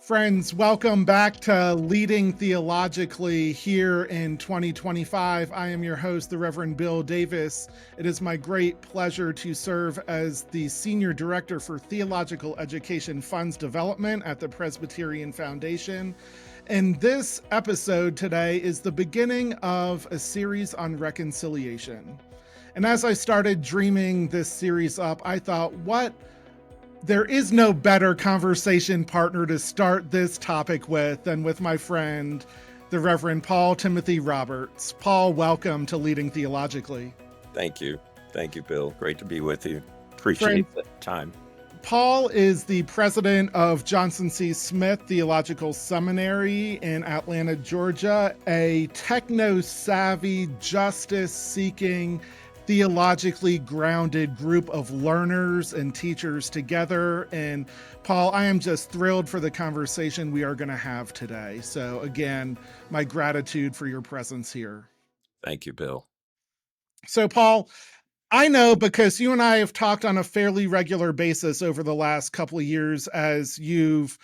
Friends, welcome back to Leading Theologically here in 2025. I am your host, the Reverend Bill Davis. It is my great pleasure to serve as the Senior Director for Theological Education Fund's development at the Presbyterian Foundation. And this episode today is the beginning of a series on reconciliation. And as I started dreaming this series up, I thought, there is no better conversation partner to start this topic with than with my friend, the Reverend Paul Timothy Roberts. Paul, welcome to Leading Theologically. Thank you. Thank you, Bill. Great to be with you. Appreciate the time. Paul is the president of Johnson C. Smith Theological Seminary in Atlanta, Georgia, a techno-savvy, justice-seeking, theologically grounded group of learners and teachers together. And Paul, I am just thrilled for the conversation we are going to have today. So again, my gratitude for your presence here. Thank you, Bill. So Paul, I know because you and I have talked on a fairly regular basis over the last couple of years as you've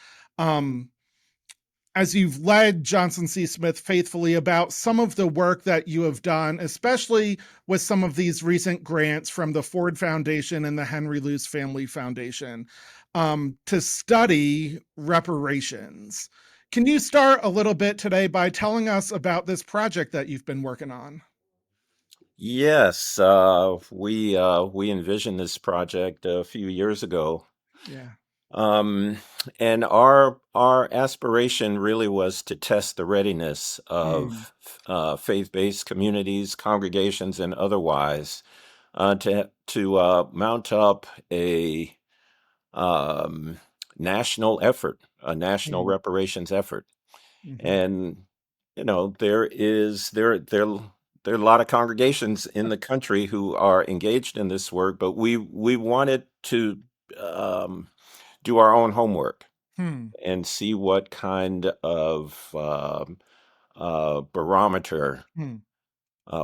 led Johnson C. Smith faithfully about some of the work that you have done, especially with some of these recent grants from the Ford Foundation and the Henry Luce Family Foundation, to study reparations. Can you start a little bit today by telling us about this project that you've been working on? Yes, we envisioned this project a few years ago. Yeah. And our aspiration really was to test the readiness of faith-based communities, congregations, and otherwise to mount up a national effort, a national reparations effort. And there are a lot of congregations in the country who are engaged in this work, but we wanted to do our own homework and see what kind of barometer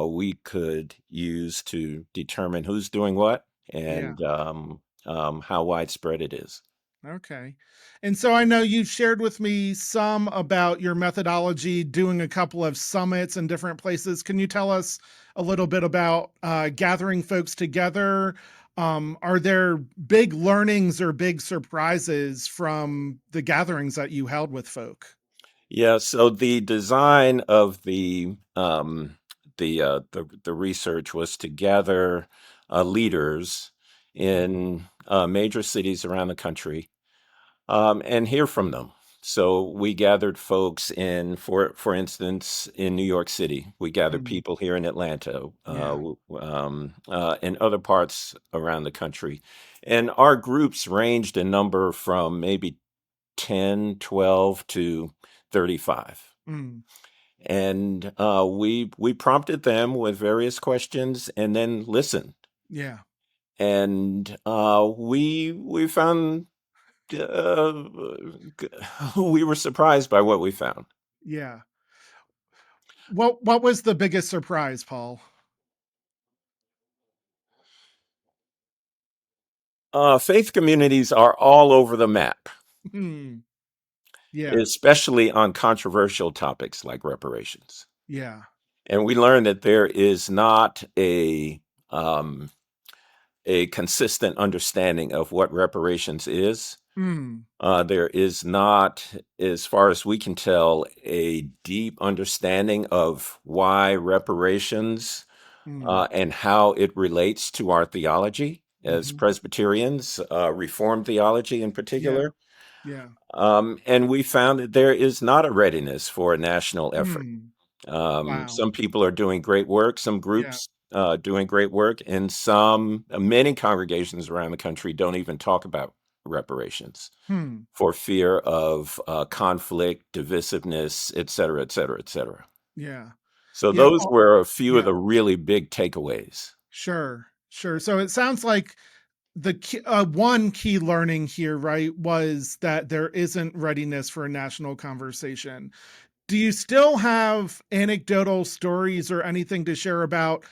we could use to determine who's doing what and how widespread it is. Okay. And so I know you've shared with me some about your methodology, doing a couple of summits in different places. Can you tell us a little bit about gathering folks together? Are there big learnings or big surprises from the gatherings that you held with folk? Yeah, so the design of the research was to gather leaders in major cities around the country and hear from them. So we gathered folks for instance, in New York City. We gathered people here in Atlanta, and other parts around the country. And our groups ranged in number from maybe 10, 12 to 35. And we prompted them with various questions and then listened. Yeah. And we found we were surprised by what we found. Yeah. What was the biggest surprise, Paul? Faith communities are all over the map. Yeah. Especially on controversial topics like reparations. Yeah. And we learned that there is not a consistent understanding of what reparations is. There is not, as far as we can tell, a deep understanding of why reparations and how it relates to our theology as Presbyterians, Reformed theology in particular. Yeah. And we found that there is not a readiness for a national effort. Wow. Some people are doing great work, some groups doing great work, and many congregations around the country don't even talk about reparations for fear of conflict, divisiveness, et cetera, et cetera, et cetera. Yeah. So those were a few of the really big takeaways. Sure. So it sounds like the one key learning here, right, was that there isn't readiness for a national conversation. Do you still have anecdotal stories or anything to share about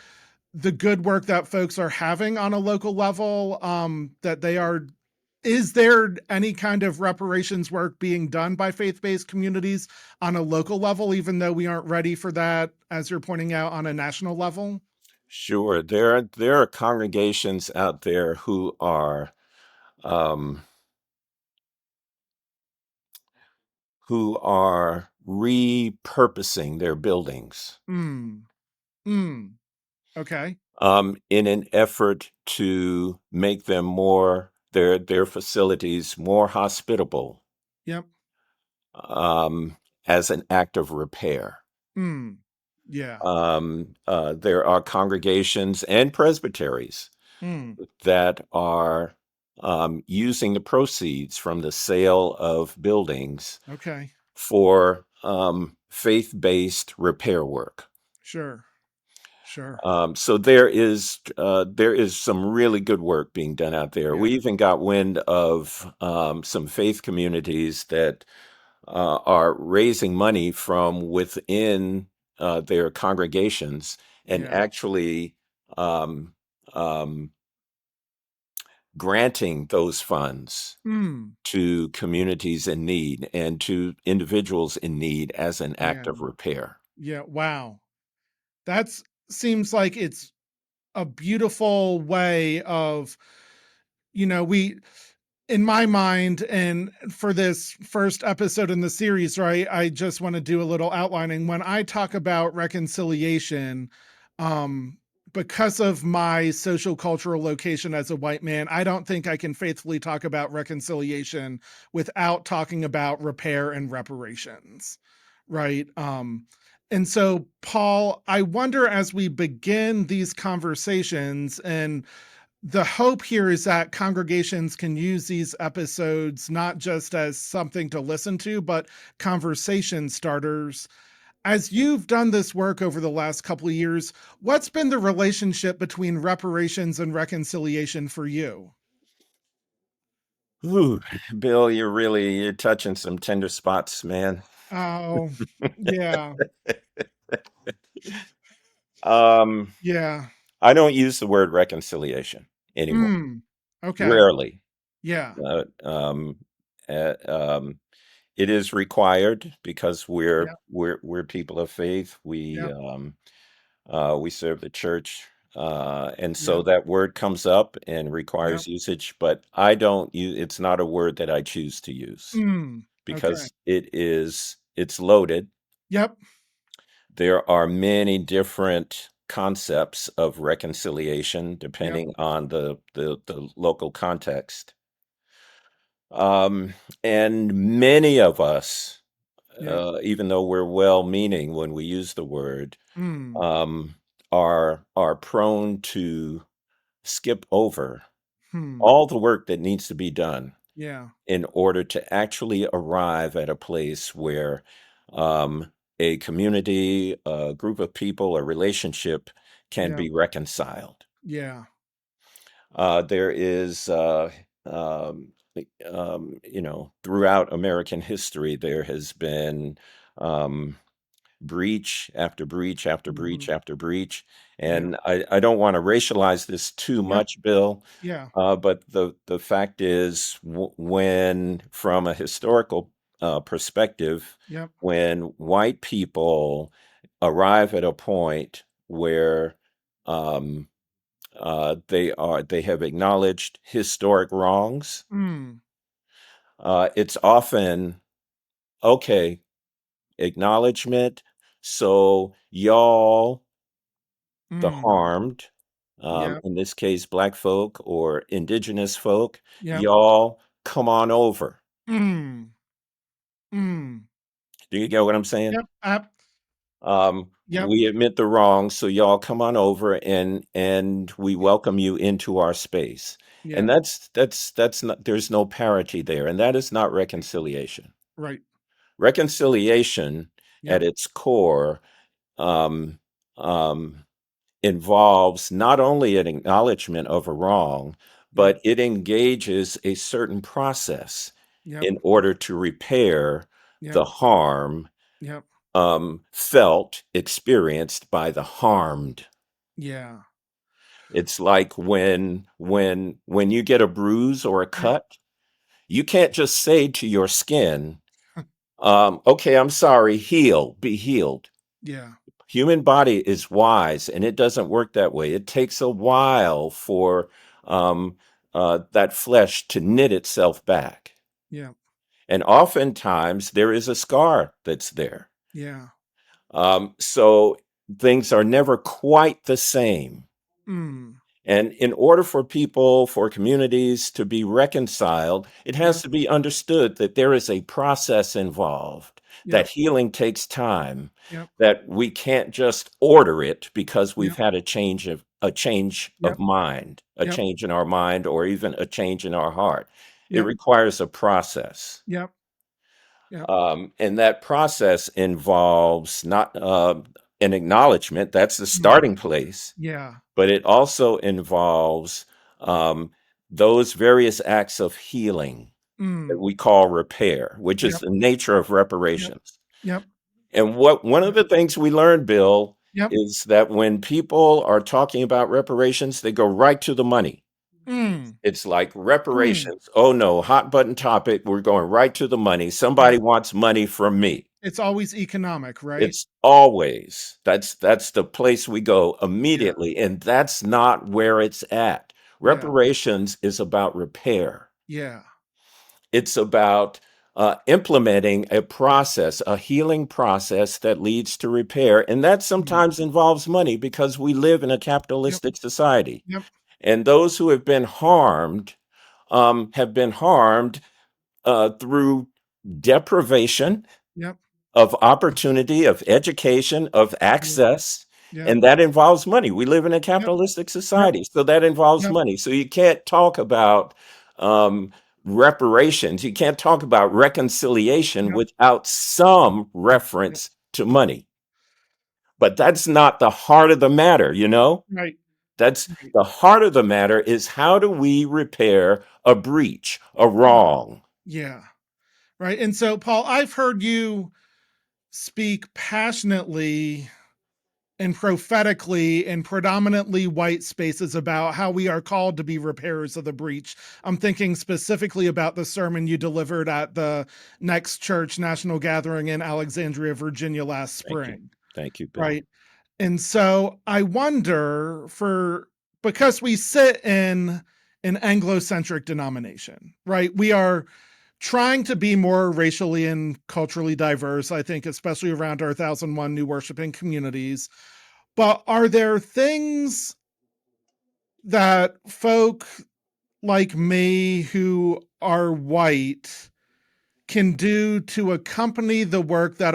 the good work that folks are having on a local level, that they are, is there any kind of reparations work being done by faith-based communities on a local level, even though we aren't ready for that, as you're pointing out, on a national level? Sure, there are congregations out there um, who are repurposing their buildings Mm. Mm. Okay. in an effort to make them their facilities more hospitable, Yep. as an act of repair. Mm. Yeah. There are congregations and presbyteries Mm. that are using the proceeds from the sale of buildings Okay. for faith-based repair work. Sure. Sure. So there is some really good work being done out there. Yeah. We even got wind of some faith communities that are raising money from within their congregations and Yeah. actually um, um, granting those funds Mm. to communities in need and to individuals in need as an act Yeah. of repair. Yeah. Wow. That's seems like it's a beautiful way of, we, in my mind, and for this first episode in the series, right, I just want to do a little outlining. When I talk about reconciliation, um because of my social cultural location as a white man, I don't think I can faithfully talk about reconciliation without talking about repair and reparations, right? And so, Paul, I wonder, as we begin these conversations, and the hope here is that congregations can use these episodes not just as something to listen to, but conversation starters. As you've done this work over the last couple of years, what's been the relationship between reparations and reconciliation for you? Ooh, Bill, you're touching some tender spots, man. Oh, yeah, Um, yeah. I don't use the word reconciliation anymore. Mm, okay. Rarely. Yeah, Uh, uh, um, it is required because yeah, we're people of faith. yeah, We serve the church, and yeah, so that word comes up and yeah. requires usage. But I don't use. It's not a word that I choose to use Mm, okay. because it's loaded. Yep, There are many different concepts of reconciliation yep, depending on the local context. Um, and many of us, yep. even though we're well-meaning when we use the word, Mm, um, are prone to skip over hmm. all the work that needs to be done Yeah, in order to actually arrive at a place where a community, a group of people, a relationship can yeah, be reconciled. yeah, There is, throughout American history, there has been um, breach after breach after breach mhm, after breach. yeah, And I don't want to racialize this too yep, much, Bill, yeah, but the fact is, when from a historical perspective, yep, when white people arrive at a point where um, they have acknowledged historic wrongs, mm, it's often okay, acknowledgement. So y'all, the mm, harmed, yep, in this case, Black folk or indigenous folk, yep, y'all come on over. mm, mm, Do you get what I'm saying? yep, yep, We admit the wrong, so y'all come on over and we welcome you into our space. And yeah, that's not, there's no parity there, and that is not reconciliation. right, Reconciliation at yep, its core um, um, involves not only an acknowledgement of a wrong, yep, but it engages a certain process yep, in order to repair yep, the harm yep, experienced by the harmed. yeah, It's like when you get a bruise or a Yep. cut, you can't just say to your skin, okay, I'm sorry, heal, be healed. Yeah. Human body is wise, and it doesn't work that way. It takes a while for um, that flesh to knit itself back. Yeah. And oftentimes there is a scar that's there. Yeah. So things are never quite the same. Mm. And in order for people, for communities to be reconciled, it has Yep. to be understood that there is a process involved, that Yep. healing takes time, Yep. that we can't just order it because we've Yep. had a change of Yep. mind, a Yep. change in our mind, or even a change in our heart. It Yep. requires a process. Yep. Yep. And that process involves not an acknowledgement, that's the Mm. starting place, Yeah. but it also involves um, those various acts of healing that Mm. we call repair, which is Yep. the nature of Yep. reparations. Yep. And what one of Yep. the things we learned, Bill, Yep. is that when people are talking about reparations, they go right to the money. Mm. It's like Mm. reparations. Oh no, hot button topic. We're going right to the money. Yep. Somebody wants money from me. It's always economic, right? It's always that's the place we go Yeah. immediately, and that's not where it's at. Yeah. Reparations is about repair. Yeah. It's about implementing a process, a healing process that leads to repair, and that Mm. sometimes involves money because we live in a Yep. capitalistic society, Yep. and those who have been harmed through deprivation Yep. of opportunity, of education, of Yep. access, Yep. and that involves money. We live in a Yep. capitalistic Yep. society, so that involves Yep. money. So you can't talk about um, reparations, you can't talk about reconciliation Yep. without some Yep. reference to money. But that's not the heart of the matter, you know? Right. That's Right. the heart of the matter is how do we repair a breach, a Yeah. wrong? Yeah. Right. And so, Paul, I've heard you speak passionately and prophetically in predominantly white spaces about how we are called to be repairers of the breach. I'm thinking specifically about the sermon you delivered at the Next Church National Gathering in Alexandria, Virginia last Thank you. spring, Thank you, Bill. right? And so I wonder because we sit in an Anglo-centric denomination, right? We are trying to be more racially and culturally diverse, I think, especially around our 1001 new worshiping communities. But are there things that folk like me who are white can do to accompany the work that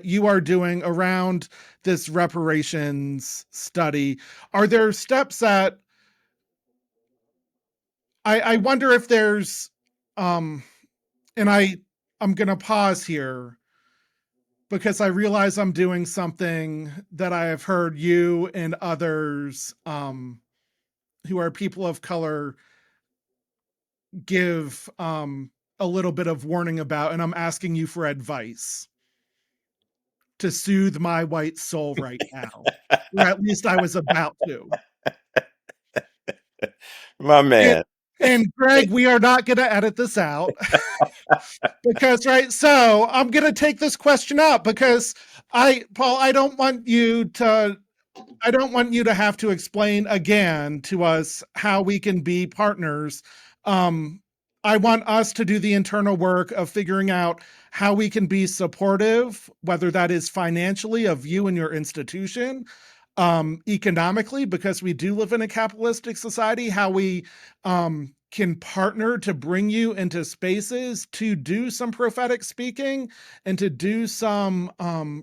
you are doing around this reparations study? Are there steps that I wonder if there's um and I'm gonna pause here because I realize I'm doing something that I have heard you and others who are people of color give a little bit of warning about, and I'm asking you for advice to soothe my white soul right now, or at least I was about to. My And, man. and Greg, we are not going to edit this out because, right? So I'm going to take this question out because Paul, I don't want you to have to explain again to us how we can be partners. Um, I want us to do the internal work of figuring out how we can be supportive, whether that is financially of you and your institution, economically, because we do live in a capitalistic society, how we can partner to bring you into spaces to do some prophetic speaking and to do some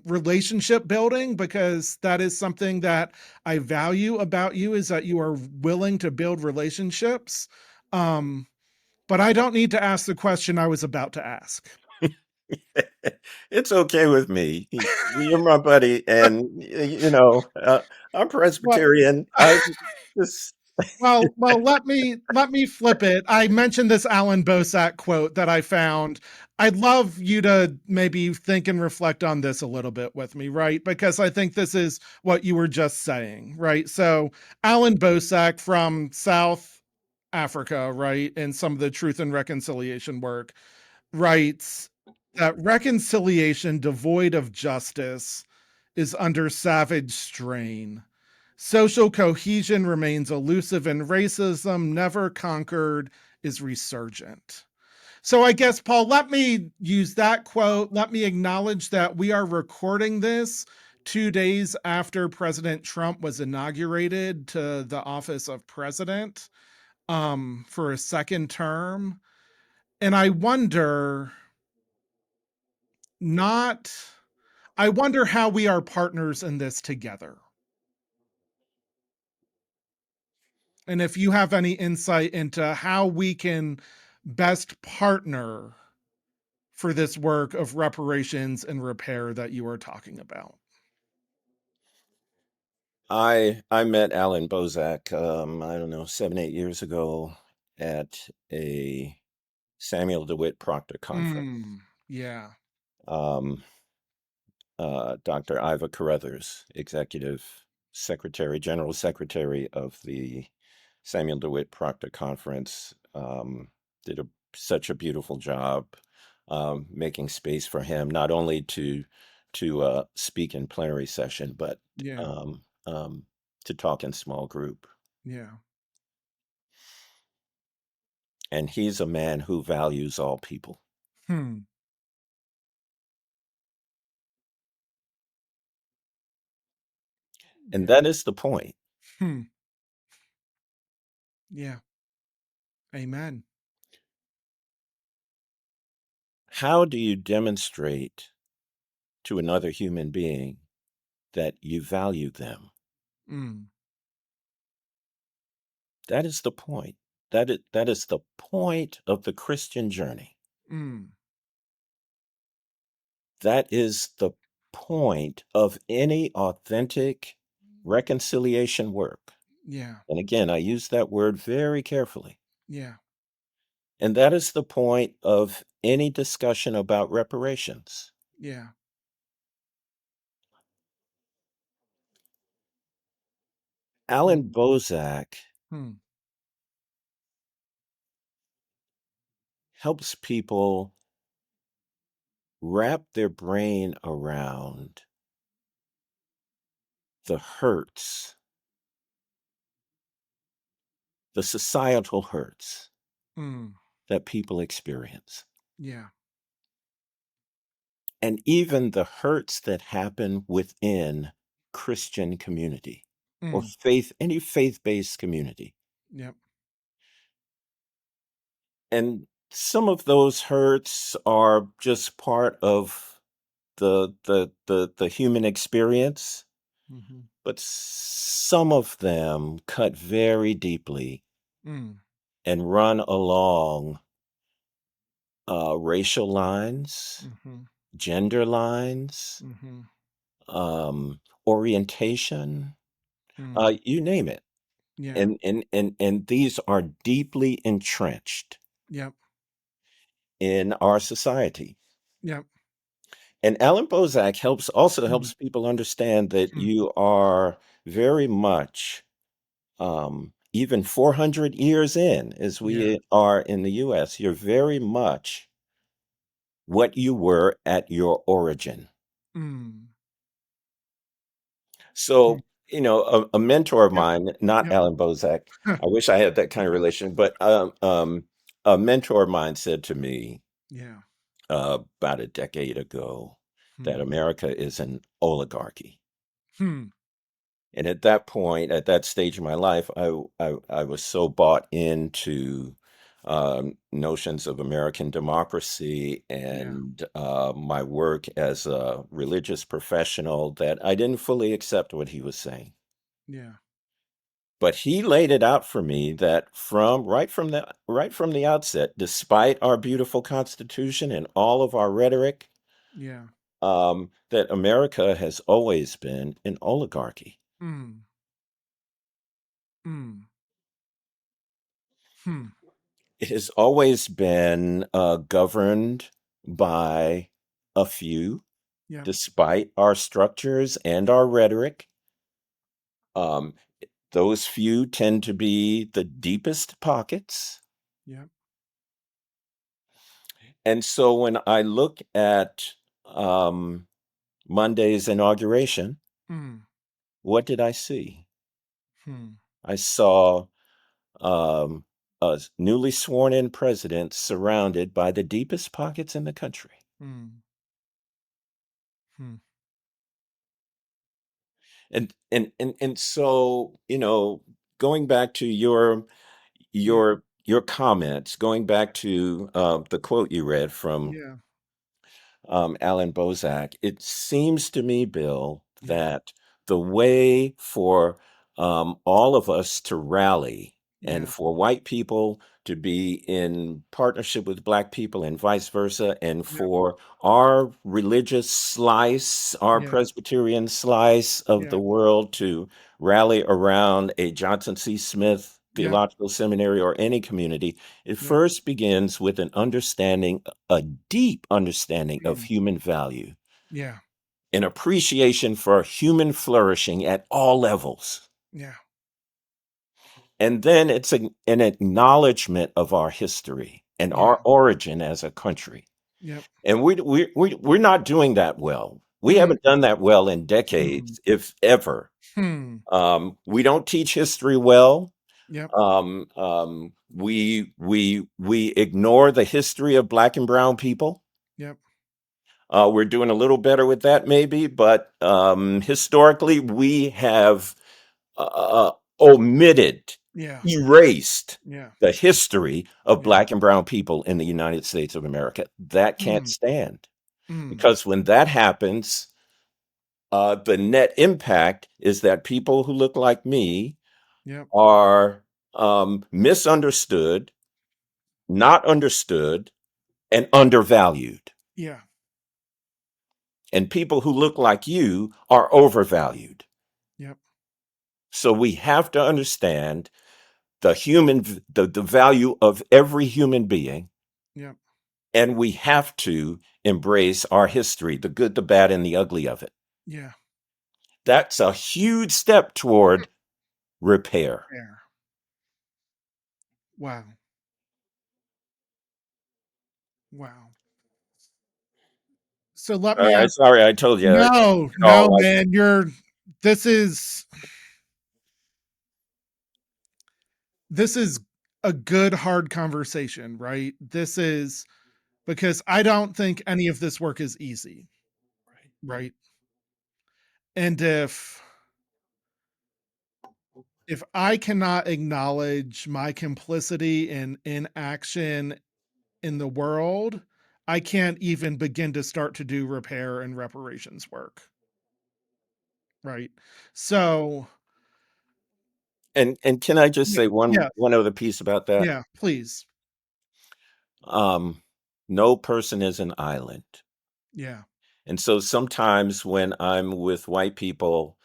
relationship building, because that is something that I value about you, is that you are willing to build relationships. But I don't need to ask the question I was about to ask. It's okay with me. You're my buddy, and I'm What? Presbyterian. I just Well, let me flip it. I mentioned this Alan Bosak quote that I found. I'd love you to maybe think and reflect on this a little bit with me, right? Because I think this is what you were just saying, right? So, Alan Bosak from South Africa, right, in some of the Truth and Reconciliation work, writes that reconciliation devoid of justice is under savage strain. Social cohesion remains elusive, and racism, never conquered, is resurgent. So I guess, Paul, let me use that quote. Let me acknowledge that we are recording this 2 days after President Trump was inaugurated to the office of president for a second term. And not, I wonder how we are partners in this together. And if you have any insight into how we can best partner for this work of reparations and repair that you are talking about. I met Alan Bozak, I don't know, 7, 8 years ago at a Samuel DeWitt Proctor conference. Yeah. Um, Dr. Iva Carruthers, executive secretary, general secretary of the Samuel DeWitt Proctor Conference, did such a beautiful job making space for him, not only to speak in plenary session, but Yeah. um, to talk in small group. Yeah. And he's a man who values all people. Hmm. And Yeah. that is the point. Hmm. Yeah. Amen. How do you demonstrate to another human being that you value them? Mm. That is the point. That is the point of the Christian journey. Mm. That is the point of any authentic reconciliation work. Yeah. And again, I use that word very carefully. Yeah. And that is the point of any discussion about reparations. Yeah. Alan Mm. Bozak Hmm. helps people wrap their brain around the hurts, the societal hurts Mm. that people experience. Yeah. And even the hurts that happen within Christian community or Mm. any faith-based community. Yep. And some of those hurts are just part of the human experience, Mm-hmm. but some of them cut very deeply Mm. and run along racial lines, Mm-hmm. gender lines, Mm-hmm. orientation, Mm. you name it. Yeah. And these are deeply entrenched Yep. in our society. Yep. And Alan Bozak also Mm. helps people understand that Mm. you are very much, even 400 years in, as Yeah. we are in the U.S., you're very much what you were at your origin. Mm. Mm. So, a mentor of Yep. mine, not Yep. Alan Bozak, I wish I had that kind of relation, but a mentor of mine said to me Yeah. about a decade ago that Hmm. America is an oligarchy. Hmm. And at that point, at that stage of my life, I was so bought into notions of American democracy Yeah. and my work as a religious professional that I didn't fully accept what he was saying. Yeah. But he laid it out for me that right from the outset, despite our beautiful Constitution and all of our rhetoric, Yeah. that America has always been an oligarchy. Mm. Mm. Hmm. It has always been governed by a few, Yep. despite our structures and our rhetoric. Um, those few tend to be the deepest pockets. Yep. And so when I look at Monday's inauguration, Hmm. what did I see? Hmm. I saw um, a newly sworn in president surrounded by the deepest pockets in the country. Hmm. Hmm. And so, going back to Yeah. your comments, going back to the quote you read from Yeah. Alan Bozak, it seems to me, Bill, Yeah. that the way for all of us to rally and Yeah. for white people to be in partnership with black people and vice versa, and Yep. for our religious slice, our Yeah. Presbyterian slice of Yeah. the world to rally around a Johnson C. Smith Yep. theological seminary or any community, it Yep. first begins with an understanding, a deep understanding of Hmm. human value, Yeah. an appreciation for human flourishing at all levels. Yeah. And then it's an acknowledgement of our history and Yeah. our origin as a country. Yep. And we're not doing that well. We Hmm. haven't done that well in Hmm. decades, if ever. Hmm. We don't teach history well. Yep. We ignore the history of black and brown people. Yep. We're doing a little better with that, maybe, but historically, we have omitted, Yeah. erased Yeah. the history of Yeah. black and brown people in the United States of America. That can't Hmm. stand Hmm. because when that happens, the net impact is that people who look like me Yep. are misunderstood, not understood, and undervalued. Yeah. And people who look like you are overvalued. Yep. So we have to understand the value of every human being, Yep. and we have to embrace our history, the good, the bad, and the ugly of it. Yeah. That's a huge step toward repair. Fair. Wow. Wow. So let All me right, ask. sorry, I told you. No, It no, all like, man. This is this is a good hard conversation, right? This is because I don't think any of this work is easy, right? And if I cannot acknowledge my complicity in inaction in the world, I can't even begin to start to do repair and reparations work, right? So, and can I just yeah, say yeah, one other piece about that? yeah, please. Um, no person is an island. Yeah, And so sometimes when I'm with white people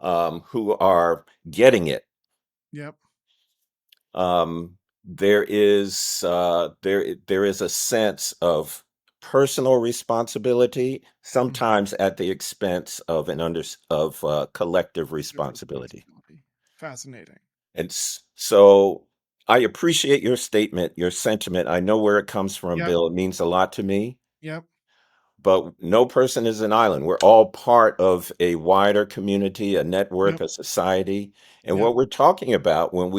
who are getting it, yep, there is a sense of personal responsibility, mhm, sometimes at the expense of collective good responsibility. responsibility. Fascinating. And so I appreciate your statement, your sentiment. I know where it comes from, Yep, Bill. It means a lot to me. yep, But no person is an island. We're all part of a wider community, a network, yep, a society. And yep, what we're talking about when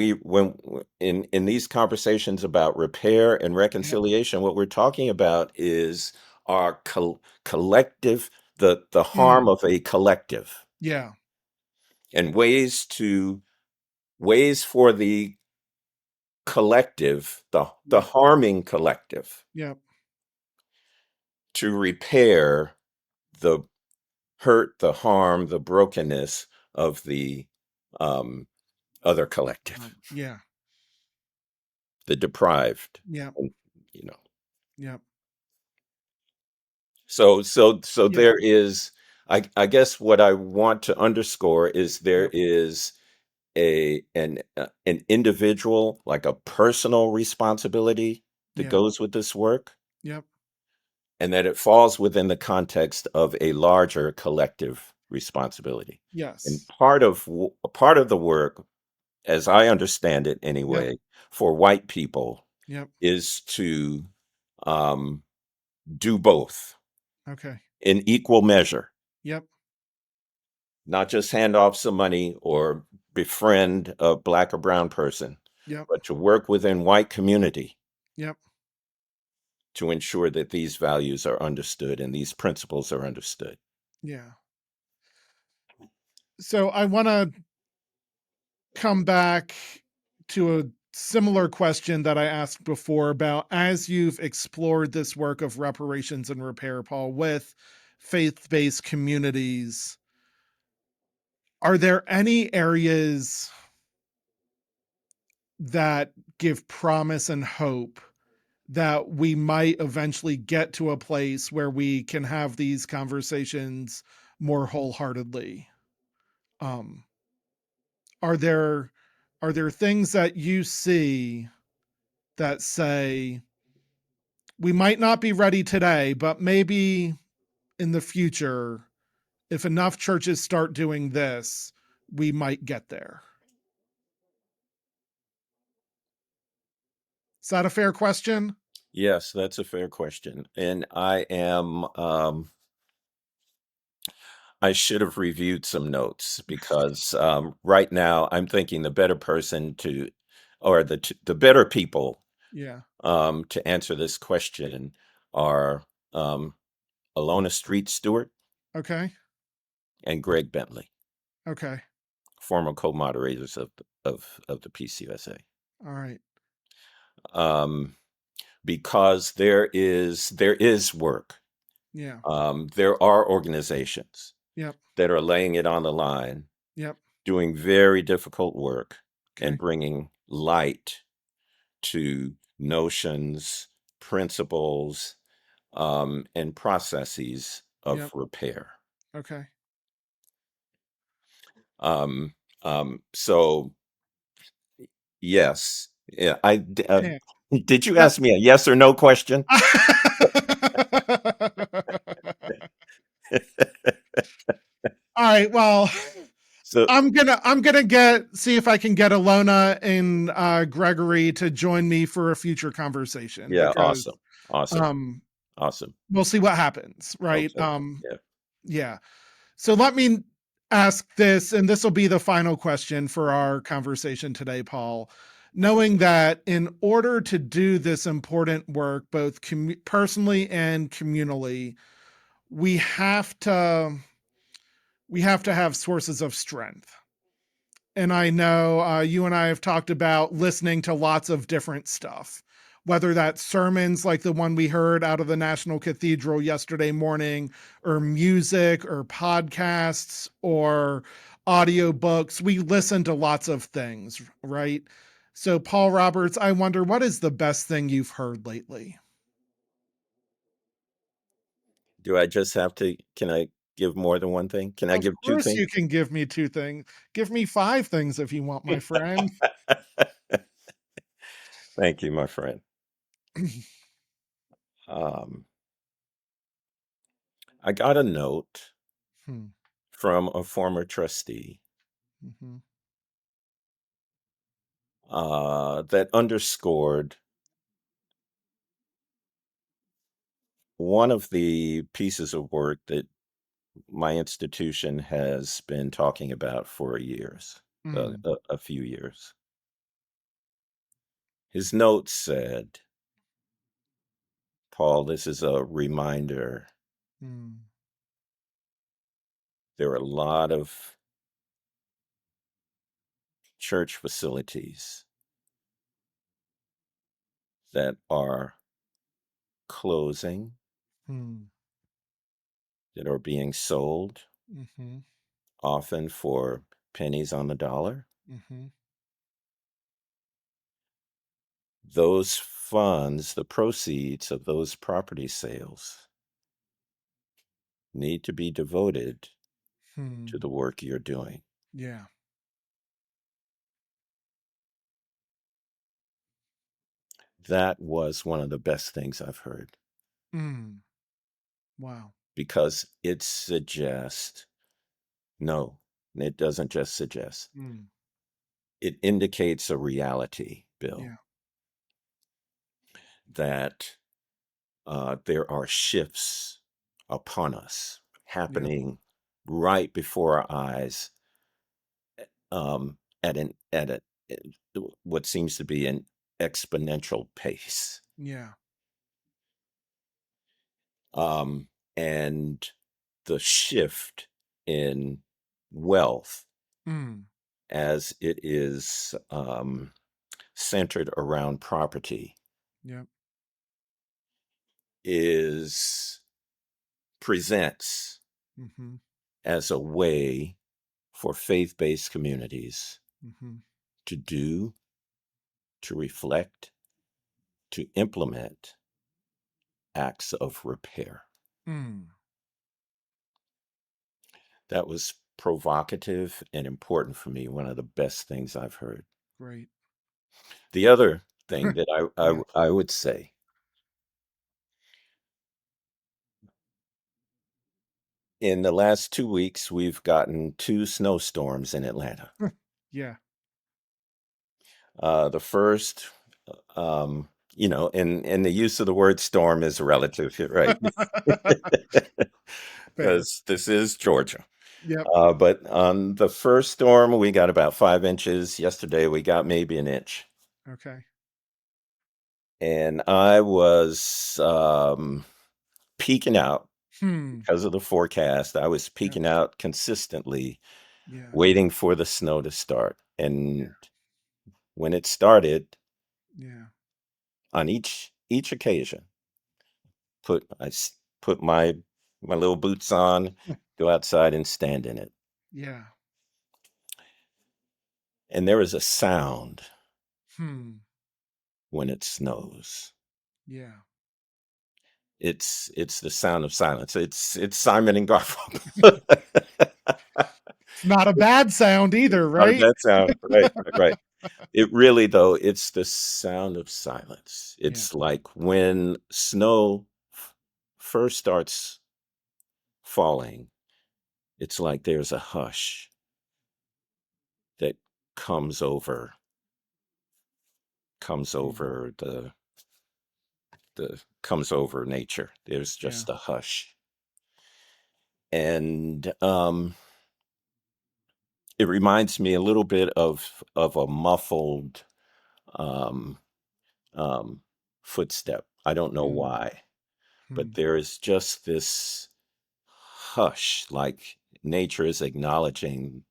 in these conversations about repair and yep, reconciliation, what we're talking about is our collective, the mm, harm of a collective, yeah, and ways for the collective, the yep, harming collective, yep, to repair the hurt, the harm, the brokenness of the um, other collective, yeah, the deprived. yep, And, you know, yep, so yep, there is. I guess what I want to underscore is there yep, is an individual, like a personal responsibility that Yeah. goes with this work, Yep. and that it falls within the context of a larger collective responsibility. And Yes. part of the work, as I understand it Yep. anyway, for white people Yep. is to um, do both Okay. in equal measure, Yep. not just hand off some money or befriend a black or brown person, Yep. but to work within white community Yep. to ensure that these values are understood and these principles are understood. Yeah. So I want to come back to a similar question that I asked before about as you've explored this work of reparations and repair, Paul, with faith based communities, are there any areas that give promise and hope that we might eventually get to a place where we can have these conversations more wholeheartedly? Um, are there things that you see that say we might not be ready today, but maybe in the future, if enough churches start doing this, we might get there? Is that a fair question? Yes, that's a fair question. And I should have reviewed some notes because right now I'm thinking the better person to, or the better people Yeah. to answer this question are um, Alona Street Stewart Okay. and Greg Bentley, Okay. former co-moderators of the PCUSA. All right. Um, because there is work. Yeah. There are organizations Yep. that are laying it on the line, Yep. doing very difficult work and Okay. bringing light to notions, principles, and processes of Yep. repair. Okay. Um, so yes, yeah. Man. Did you That ask me a yes or no question? All right. Well, So I'm gonna get see if I can get Alona and Gregory to join me for a future conversation yeah, because awesome, awesome, um awesome. we'll see what happens, Hope right? so. Yeah. Yeah. So let me ask this, and this will be the final question for our conversation today, Paul. Knowing that in order to do this important work, both personally and communally, we have to have sources of strength. And I know you and I have talked about listening to lots of different stuff, whether that's sermons like the one we heard out of the National Cathedral yesterday morning, or music, or podcasts, or audiobooks. We listen to lots of things, right? So, Paul Roberts, I wonder what is the best thing you've heard lately? Do I just have to? Can I give more than one thing? Can I Of give two course, things? you can give me two things. Give me five things if you want, my friend. Thank you, my friend. Um, I got a note Hmm. from a former trustee Mm-hmm. that underscored one of the pieces of work that my institution has been talking about for years, Mm, a few years. His note said, Paul, this is a reminder. mm, There are a lot of church facilities that are closing, mm, that are being sold, mhm, often for pennies on the dollar. mhm, Those funds, the proceeds of those property sales, need to be devoted to hmm. the work you're doing. Yeah. that was one of the best things I've heard. Wow. Because it suggests, no, it doesn't just suggest. It indicates a reality, Bill, Yeah. that there are shifts upon us Yeah. happening right before our eyes, at what seems to be an exponential pace. Yeah. And the shift in wealth as it is centered around property Yep. presents as a way for faith-based communities to do, to reflect, to implement acts of repair. That was provocative and important for me, one of the best things I've heard. Great. The other thing that Yeah. I would say, in the last 2 weeks, we've gotten 2 snowstorms in Atlanta. Yeah. The first, and the use of the word storm is relative, right? Fair. Because this is Georgia. Yep. But on the first storm, we got about 5 inches. Yesterday, we got maybe an inch. Okay. And I was peeking out because of the forecast. I was Yep. peeking out consistently, Yeah. waiting for the snow to start. Yeah. And when it started, Yeah. on each occasion, put my little boots on, go outside and stand in it. Yeah. And there is a sound Hmm. when it snows. Yeah. It's the sound of silence. It's Simon and Garfunkel. It's not a bad sound either, Not a right? bad sound. Right, right, right. It really, though, it's the sound of silence. Yeah. It's like when snow first starts falling, it's like there's a hush that comes over comes Yeah. over the comes over nature. There's Yeah. just a hush. And it reminds me a little bit of a muffled um um footstep. I don't know Hmm. why, Hmm. but there is just this hush, like nature is acknowledging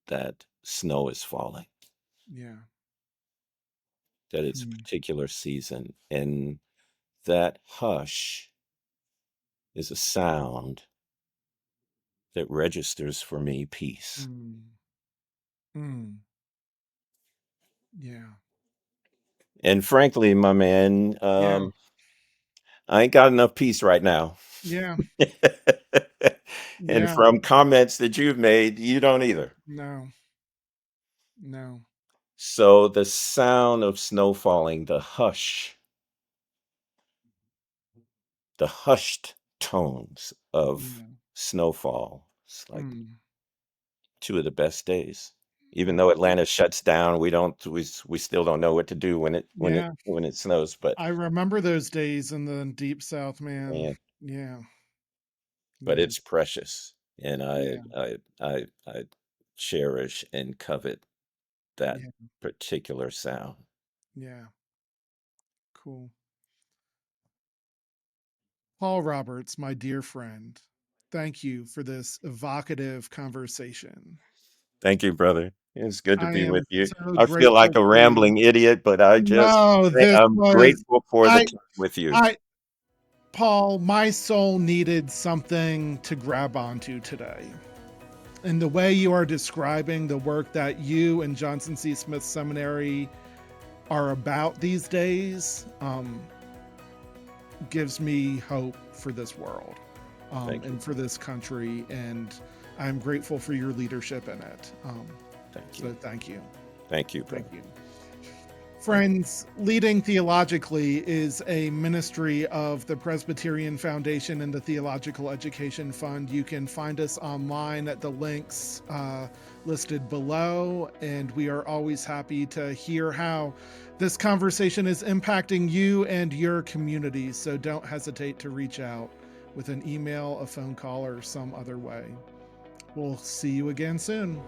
that snow is falling, Yeah. that it's a Hmm. particular season. And that hush is a sound that registers for me peace. Hmm. Hmm. Yeah. And frankly, my man, Yeah. I ain't got enough peace right now. Yeah. And Yeah. from comments that you've made, you don't either. No. No. So the sound of snow falling, the hushed tones of Yeah. snowfall, it's like Hmm. 2 of the best days. Even I though Atlanta shuts down, we still don't know what to do Yeah. when it snows, but I remember those days in the deep South, man. man, Yeah. but Yeah. it's precious. And Yeah. I cherish and covet that Yeah. particular sound. Yeah. Cool. Paul Roberts, my dear friend, thank you for this evocative conversation. Thank you, brother. It's good to I be with am you. so I feel like grateful a for you. rambling idiot, but No, this I'm was grateful for the I time with you. I Paul, my soul needed something to grab onto today. And the way you are describing the work that you and Johnson C. Smith Seminary are about these days gives me hope for this world Thank you. and for this country. And I'm grateful for your leadership in it. Thank So you. thank you. Thank you, Thank brother. you. Friends, Leading Theologically is a ministry of the Presbyterian Foundation and the Theological Education Fund. You can find us online at the links listed below, and we are always happy to hear how this conversation is impacting you and your community. So don't hesitate to reach out with an email, a phone call, or some other way. We'll see you again soon.